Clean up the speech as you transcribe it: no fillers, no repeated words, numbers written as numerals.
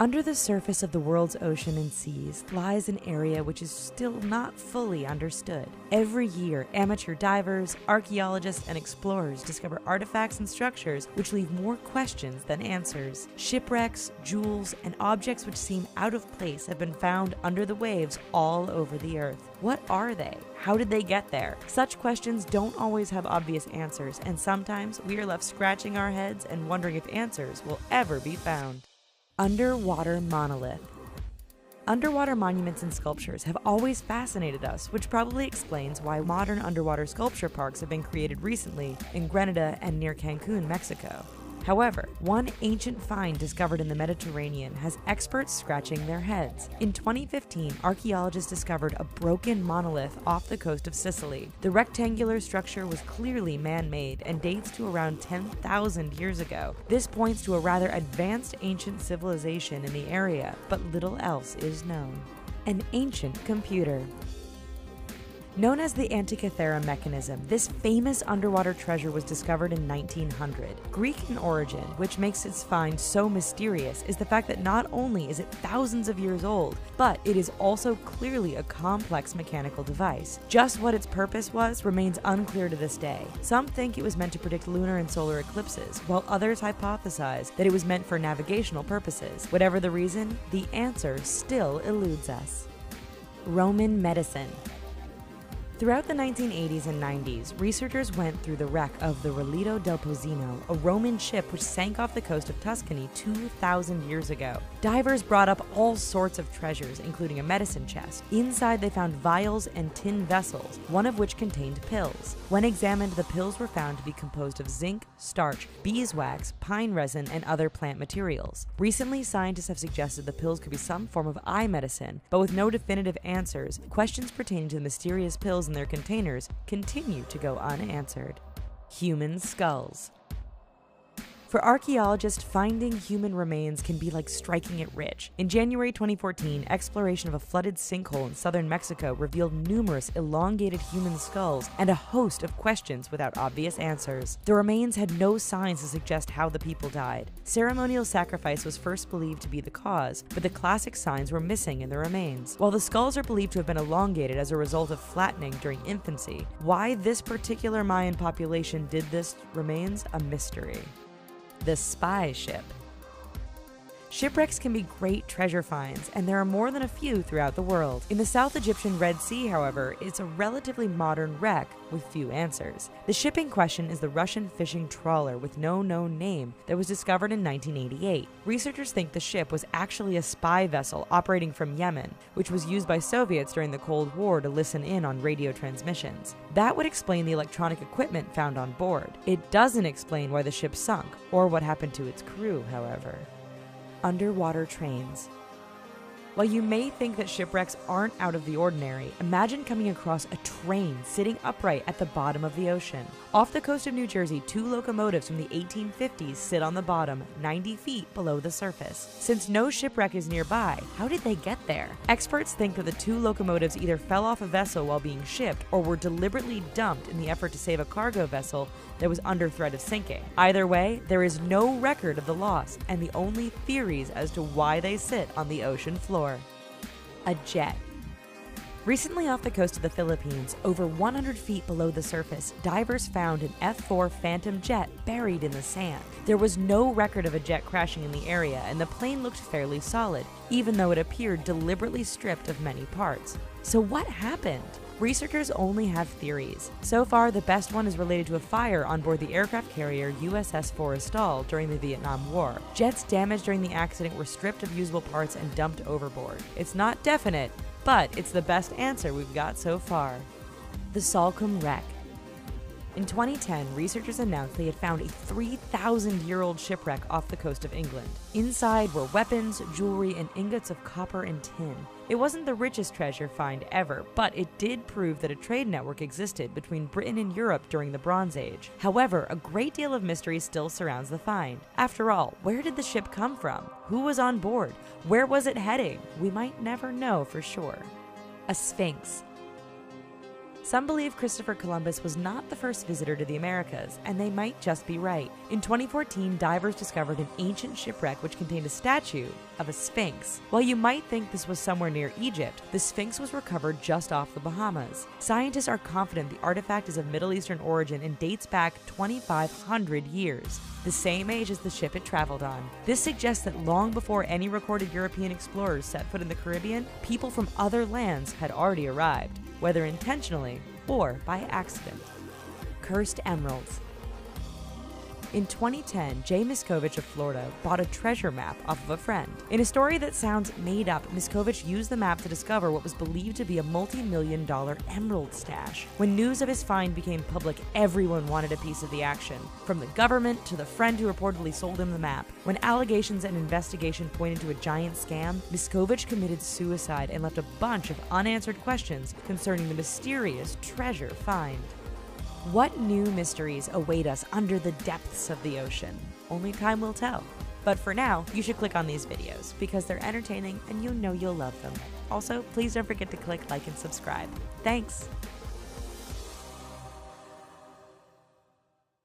Under the surface of the world's ocean and seas lies an area which is still not fully understood. Every year, amateur divers, archaeologists, and explorers discover artifacts and structures which leave more questions than answers. Shipwrecks, jewels, and objects which seem out of place have been found under the waves all over the earth. What are they? How did they get there? Such questions don't always have obvious answers, and sometimes we are left scratching our heads and wondering if answers will ever be found. Underwater monolith. Underwater monuments and sculptures have always fascinated us, which probably explains why modern underwater sculpture parks have been created recently in Grenada and near Cancun, Mexico. However, one ancient find discovered in the Mediterranean has experts scratching their heads. In 2015, archaeologists discovered a broken monolith off the coast of Sicily. The rectangular structure was clearly man-made and dates to around 10,000 years ago. This points to a rather advanced ancient civilization in the area, but little else is known. An ancient computer. Known as the Antikythera mechanism, this famous underwater treasure was discovered in 1900. Greek in origin, which makes its find so mysterious, is the fact that not only is it thousands of years old, but it is also clearly a complex mechanical device. Just what its purpose was remains unclear to this day. Some think it was meant to predict lunar and solar eclipses, while others hypothesize that it was meant for navigational purposes. Whatever the reason, the answer still eludes us. Roman medicine. Throughout the 1980s and 90s, researchers went through the wreck of the Relito del Pozzino, a Roman ship which sank off the coast of Tuscany 2,000 years ago. Divers brought up all sorts of treasures, including a medicine chest. Inside they found vials and tin vessels, one of which contained pills. When examined, the pills were found to be composed of zinc, starch, beeswax, pine resin, and other plant materials. Recently, scientists have suggested the pills could be some form of eye medicine, but with no definitive answers, questions pertaining to the mysterious pills in their containers continue to go unanswered. Human skulls. For archaeologists, finding human remains can be like striking it rich. In January 2014, exploration of a flooded sinkhole in southern Mexico revealed numerous elongated human skulls and a host of questions without obvious answers. The remains had no signs to suggest how the people died. Ceremonial sacrifice was first believed to be the cause, but the classic signs were missing in the remains. While the skulls are believed to have been elongated as a result of flattening during infancy, why this particular Mayan population did this remains a mystery. The spy ship. Shipwrecks can be great treasure finds, and there are more than a few throughout the world. In the South Egyptian Red Sea, however, it's a relatively modern wreck with few answers. The ship in question is the Russian fishing trawler with no known name that was discovered in 1988. Researchers think the ship was actually a spy vessel operating from Yemen, which was used by Soviets during the Cold War to listen in on radio transmissions. That would explain the electronic equipment found on board. It doesn't explain why the ship sunk, or what happened to its crew, however. Underwater trains. While you may think that shipwrecks aren't out of the ordinary, imagine coming across a train sitting upright at the bottom of the ocean. Off the coast of New Jersey, 2 locomotives from the 1850s sit on the bottom, 90 feet below the surface. Since no shipwreck is nearby, how did they get there? Experts think that the 2 locomotives either fell off a vessel while being shipped or were deliberately dumped in the effort to save a cargo vessel that was under threat of sinking. Either way, there is no record of the loss, and the only theories as to why they sit on the ocean floor. A jet. Recently off the coast of the Philippines, over 100 feet below the surface, divers found an F-4 Phantom jet buried in the sand. There was no record of a jet crashing in the area, and the plane looked fairly solid, even though it appeared deliberately stripped of many parts. So what happened? Researchers only have theories. So far, the best one is related to a fire on board the aircraft carrier USS Forrestal during the Vietnam War. Jets damaged during the accident were stripped of usable parts and dumped overboard. It's not definite, but it's the best answer we've got so far. The SALCOMBE wreck. In 2010, researchers announced they had found a 3,000-year-old shipwreck off the coast of England. Inside were weapons, jewelry, and ingots of copper and tin. It wasn't the richest treasure find ever, but it did prove that a trade network existed between Britain and Europe during the Bronze Age. However, a great deal of mystery still surrounds the find. After all, where did the ship come from? Who was on board? Where was it heading? We might never know for sure. A sphinx. Some believe Christopher Columbus was not the first visitor to the Americas, and they might just be right. In 2014, divers discovered an ancient shipwreck which contained a statue of a Sphinx. While you might think this was somewhere near Egypt, the Sphinx was recovered just off the Bahamas. Scientists are confident the artifact is of Middle Eastern origin and dates back 2,500 years, the same age as the ship it traveled on. This suggests that long before any recorded European explorers set foot in the Caribbean, people from other lands had already arrived, whether intentionally or by accident. Cursed emeralds. In 2010, Jay Miskovich of Florida bought a treasure map off of a friend. In a story that sounds made up, Miskovich used the map to discover what was believed to be a multi-million-dollar emerald stash. When news of his find became public, everyone wanted a piece of the action, from the government to the friend who reportedly sold him the map. When allegations and investigation pointed to a giant scam, Miskovich committed suicide and left a bunch of unanswered questions concerning the mysterious treasure find. What new mysteries await us under the depths of the ocean? Only time will tell. But for now, you should click on these videos because they're entertaining and you know you'll love them. Also, please don't forget to click like and subscribe. Thanks!